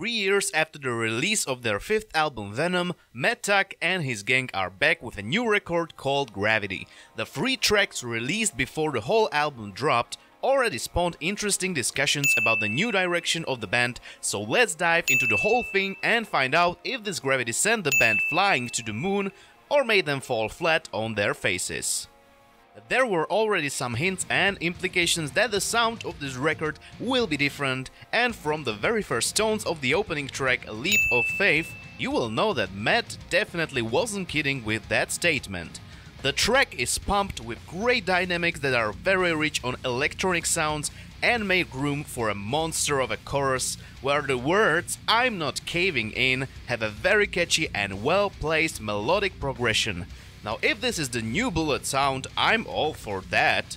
3 years after the release of their 5th album Venom, Tuck and his gang are back with a new record called Gravity. The 3 tracks released before the whole album dropped already spawned interesting discussions about the new direction of the band, so let's dive into the whole thing and find out if this Gravity sent the band flying to the moon or made them fall flat on their faces. There were already some hints and implications that the sound of this record will be different, and from the very first tones of the opening track Leap of Faith, you will know that Matt definitely wasn't kidding with that statement. The track is pumped with great dynamics that are very rich on electronic sounds and make room for a monster of a chorus, where the words "I'm not caving in" have a very catchy and well-placed melodic progression. Now, if this is the new Bullet sound, I'm all for that.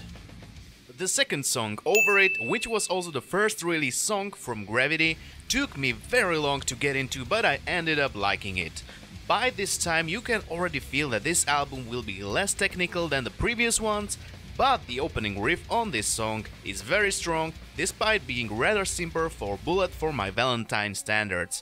The second song, Over It, which was also the first release song from Gravity, took me very long to get into, but I ended up liking it. By this time you can already feel that this album will be less technical than the previous ones, but the opening riff on this song is very strong, despite being rather simple for Bullet for my Valentine standards.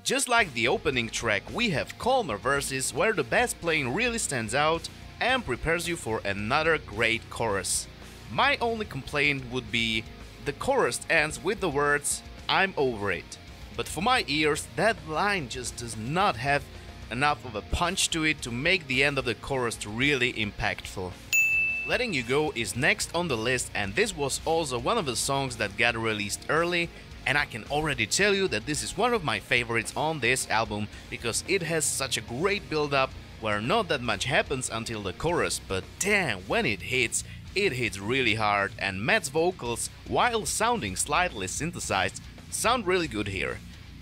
Just like the opening track, we have calmer verses where the bass playing really stands out and prepares you for another great chorus. My only complaint would be the chorus ends with the words "I'm over it", but for my ears that line just does not have enough of a punch to it to make the end of the chorus really impactful. Letting You Go is next on the list, and this was also one of the songs that got released early, and I can already tell you that this is one of my favorites on this album because it has such a great build-up where not that much happens until the chorus, but damn, when it hits really hard, and Matt's vocals, while sounding slightly synthesized, sound really good here.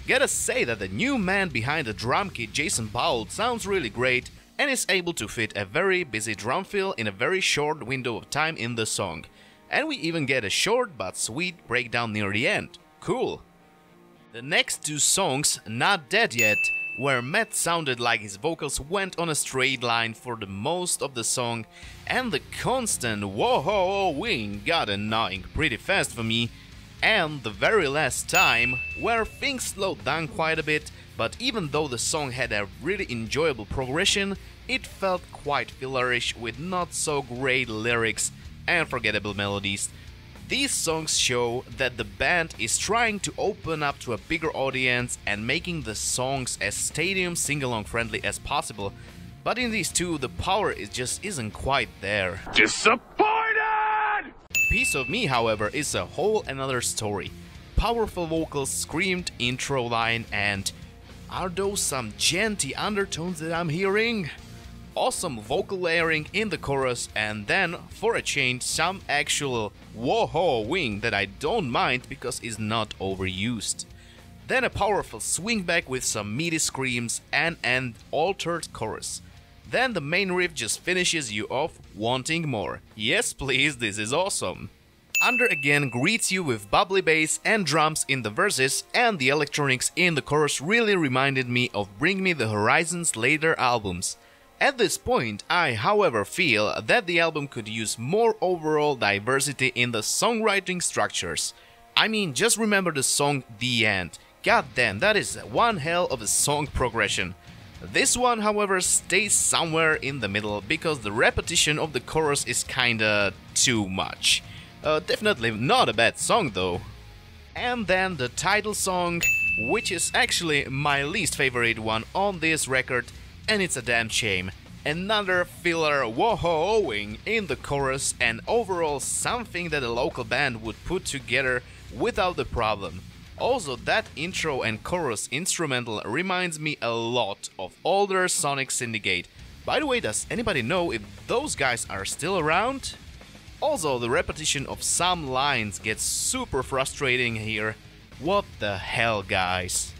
Gotta say that the new man behind the drum kit, Jason Powell, sounds really great and is able to fit a very busy drum fill in a very short window of time in the song. And we even get a short but sweet breakdown near the end. Cool. The next two songs, Not Dead Yet, where Matt sounded like his vocals went on a straight line for the most of the song, and the constant whoa-ho-wing got annoying pretty fast for me, and The Very Last Time, where things slowed down quite a bit, but even though the song had a really enjoyable progression, it felt quite fillerish with not so great lyrics and forgettable melodies. These songs show that the band is trying to open up to a bigger audience and making the songs as stadium sing-along friendly as possible, but in these two the power just isn't quite there. Disappointed! Piece of Me, however, is a whole another story. Powerful vocals, screamed intro line, and are those some genty undertones that I'm hearing? Awesome vocal layering in the chorus, and then, for a change, some actual whoa-ho-wing that I don't mind because it's not overused. Then a powerful swing back with some meaty screams and an altered chorus. Then the main riff just finishes you off wanting more. Yes please, this is awesome. Under again greets you with bubbly bass and drums in the verses, and the electronics in the chorus really reminded me of Bring Me the Horizon's later albums. At this point, I however feel that the album could use more overall diversity in the songwriting structures. I mean, just remember the song The End. God damn, that is one hell of a song progression. This one, however, stays somewhere in the middle because the repetition of the chorus is kinda too much. Definitely not a bad song though. And then the title song, which is actually my least favorite one on this record, and it's a damn shame. Another filler whoa-ho-ing in the chorus, and overall something that a local band would put together without a problem. Also, that intro and chorus instrumental reminds me a lot of older Sonic Syndicate. By the way, does anybody know if those guys are still around? Also, the repetition of some lines gets super frustrating here. What the hell, guys?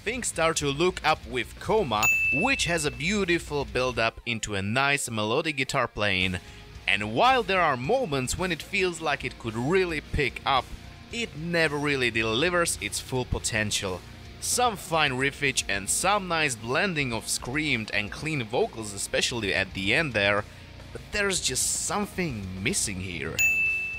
Things start to look up with Coma, which has a beautiful build-up into a nice melodic guitar playing. And while there are moments when it feels like it could really pick up, it never really delivers its full potential. Some fine riffage and some nice blending of screamed and clean vocals, especially at the end there, but there's just something missing here.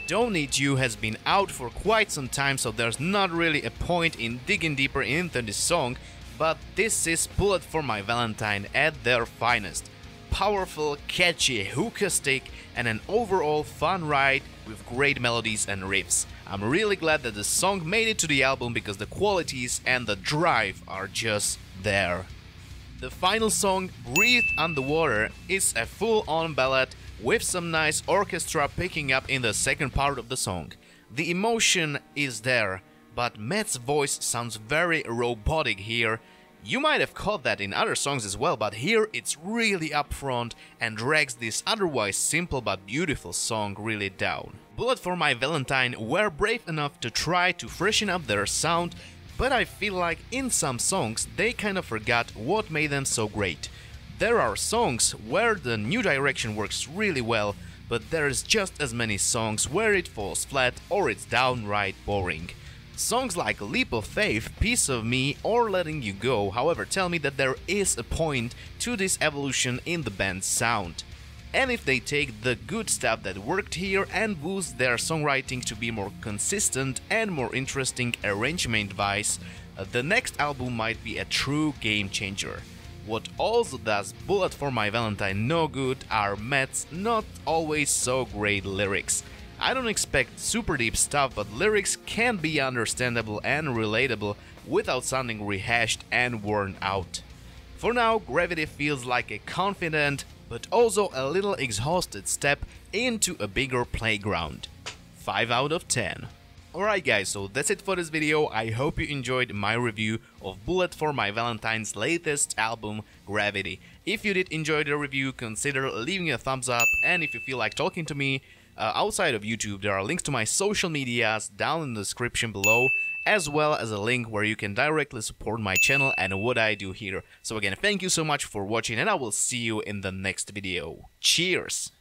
Don't Need You has been out for quite some time, so there's not really a point in digging deeper into this song, but this is Bullet for My Valentine at their finest. Powerful, catchy, hookastic, and an overall fun ride with great melodies and riffs. I'm really glad that the song made it to the album because the qualities and the drive are just there. The final song, Breathe Underwater, is a full-on ballad with some nice orchestra picking up in the second part of the song. The emotion is there, but Matt's voice sounds very robotic here. You might have caught that in other songs as well, but here it's really upfront and drags this otherwise simple but beautiful song really down. Bullet for My Valentine were brave enough to try to freshen up their sound, but I feel like in some songs they kind of forgot what made them so great. There are songs where the new direction works really well, but there's just as many songs where it falls flat or it's downright boring. Songs like Leap of Faith, Piece of Me or Letting You Go, however, tell me that there is a point to this evolution in the band's sound. And if they take the good stuff that worked here and boost their songwriting to be more consistent and more interesting arrangement-wise, the next album might be a true game changer. What also does Bullet for My Valentine no good are Matt's not always so great lyrics. I don't expect super deep stuff, but lyrics can be understandable and relatable without sounding rehashed and worn out. For now, Gravity feels like a confident, but also a little exhausted step into a bigger playground. 5 out of 10. Alright guys, so that's it for this video. I hope you enjoyed my review of Bullet for My Valentine's latest album, Gravity. If you did enjoy the review, consider leaving a thumbs up, and if you feel like talking to me outside of YouTube, there are links to my social medias down in the description below, as well as a link where you can directly support my channel and what I do here. So again, thank you so much for watching, and I will see you in the next video. Cheers!